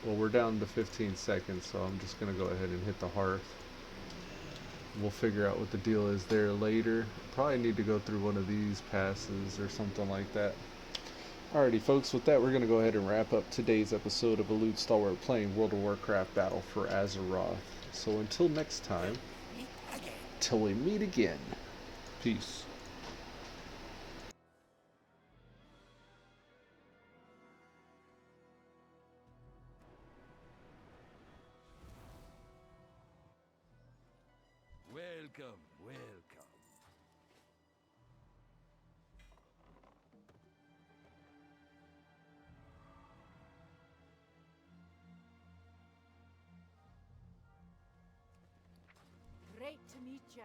Well, we're down to 15 seconds, so I'm just gonna go ahead and hit the hearth. We'll figure out what the deal is there later. Probably need to go through one of these passes or something like that. Alrighty folks, with that we're going to go ahead and wrap up today's episode of Elude Stalwart playing World of Warcraft Battle for Azeroth. So until next time, till we meet again, peace. Welcome, welcome. Great to meet you.